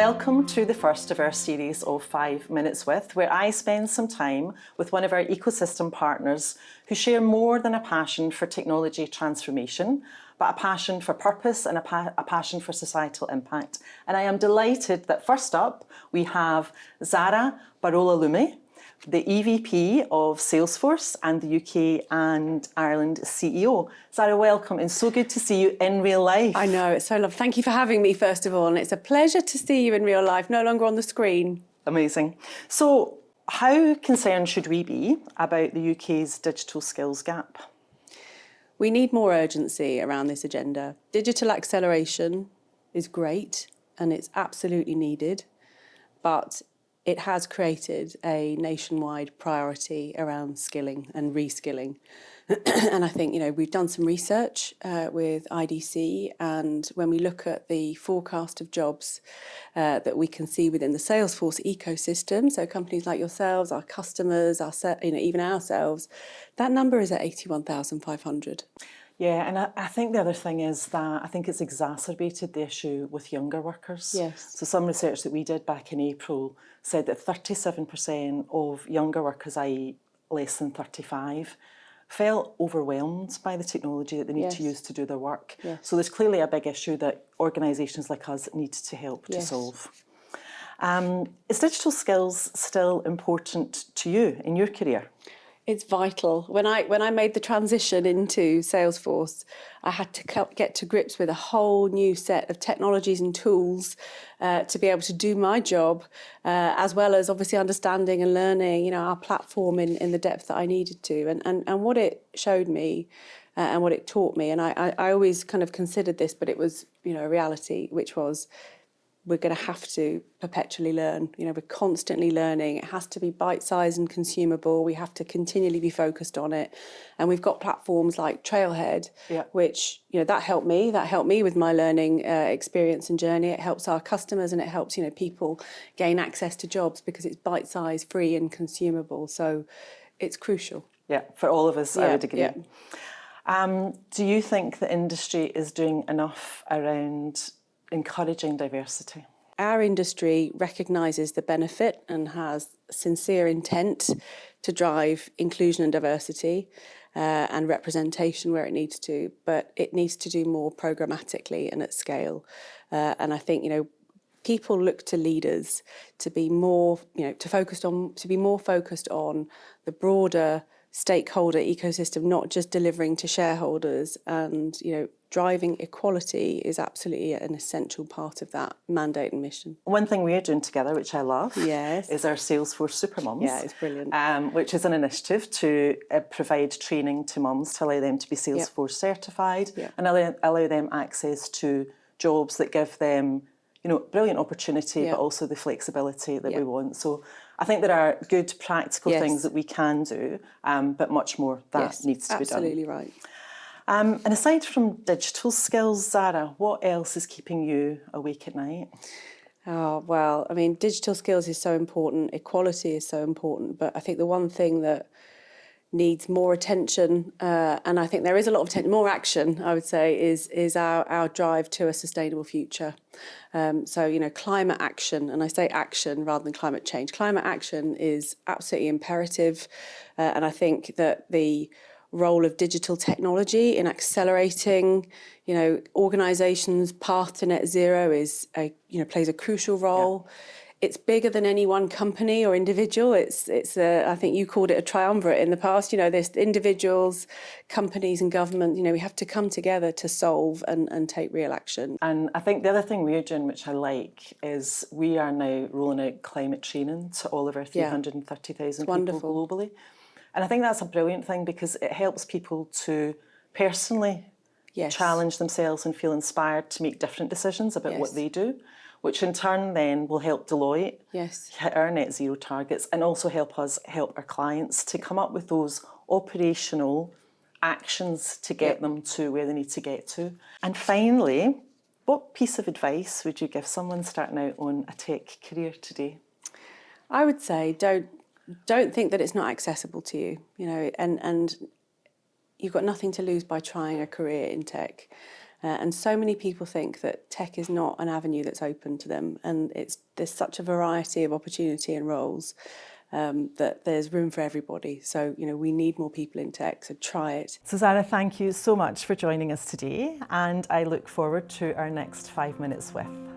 Welcome to the first of our series of 5 Minutes With, where I spend some time with one of our ecosystem partners who share more than a passion for technology transformation, but a passion for purpose and a passion for societal impact. And I am delighted that first up we have Zahra Bahrololoumi, the EVP of Salesforce and the UK and Ireland CEO. Zahra, welcome, and so good to see you in real life. I know, it's so lovely. Thank you for having me, first of all, and it's a pleasure to see you in real life, no longer on the screen. Amazing. So, how concerned should we be about the UK's digital skills gap? We need more urgency around this agenda. Digital acceleration is great, and it's absolutely needed, but it has created a nationwide priority around skilling and reskilling. And I think, we've done some research with IDC, and when we look at the forecast of jobs that we can see within the Salesforce ecosystem, so companies like yourselves, our customers, even ourselves, that number is at 81,500. Yeah, and I think the other thing is that I think it's exacerbated the issue with younger workers. Yes. So some research that we did back in April said that 37% of younger workers, i.e. less than 35, felt overwhelmed by the technology that they need to use to do their work. Yes. So there's clearly a big issue that organisations like us need to help to solve. Is digital skills still important to you in your career? It's vital. When I made the transition into Salesforce, I had to get to grips with a whole new set of technologies and tools to be able to do my job, as well as obviously understanding and learning, our platform in the depth that I needed to. And what it showed me and what it taught me, and I always kind of considered this, but it was, a reality, which was, we're going to have to perpetually learn. We're constantly learning. It has to be bite-sized and consumable. We have to continually be focused on it. And we've got platforms like Trailhead, which, that helped me. That helped me with my learning experience and journey. It helps our customers, and it helps, people gain access to jobs because it's bite-sized, free and consumable. So it's crucial. Yeah, for all of us, I would agree. Yeah. Do you think the industry is doing enough around encouraging diversity? Our industry recognises the benefit and has sincere intent to drive inclusion and diversity and representation where it needs to, but it needs to do more programmatically and at scale. And I think, people look to leaders to be more, to be more focused on the broader stakeholder ecosystem, not just delivering to shareholders. And, driving equality is absolutely an essential part of that mandate and mission. One thing we're doing together, which I love, yes, is our Salesforce Super Mums. Yeah, it's brilliant. Which is an initiative to provide training to mums to allow them to be Salesforce certified and allow them access to jobs that give them, brilliant opportunity, but also the flexibility that we want. So I think there are good practical things that we can do, but much more that needs to be done. Absolutely right. And aside from digital skills, Zahra, what else is keeping you awake at night? Oh, well, digital skills is so important, equality is so important, but I think the one thing that needs more attention, and I think there is a lot of attention, more action, I would say, is our drive to a sustainable future. So, climate action, and I say action rather than climate change. Climate action is absolutely imperative, and I think that the role of digital technology in accelerating, organisations' path to net zero plays a crucial role. It's bigger than any one company or individual. It's I think you called it a triumvirate in the past. There's individuals, companies and government. We have to come together to solve and take real action. And I think the other thing we're doing, which I like, is we are now rolling out climate training to all of our 330,000 people globally. And I think that's a brilliant thing because it helps people to personally challenge themselves and feel inspired to make different decisions about what they do, which in turn then will help Deloitte hit our net zero targets and also help us help our clients to come up with those operational actions to get them to where they need to get to. And finally, what piece of advice would you give someone starting out on a tech career today? I would say don't think that it's not accessible to you, and you've got nothing to lose by trying a career in tech. And so many people think that tech is not an avenue that's open to them, and there's such a variety of opportunity and roles that there's room for everybody. So, we need more people in tech, so try it. So Zahra, thank you so much for joining us today, and I look forward to our next 5 Minutes With.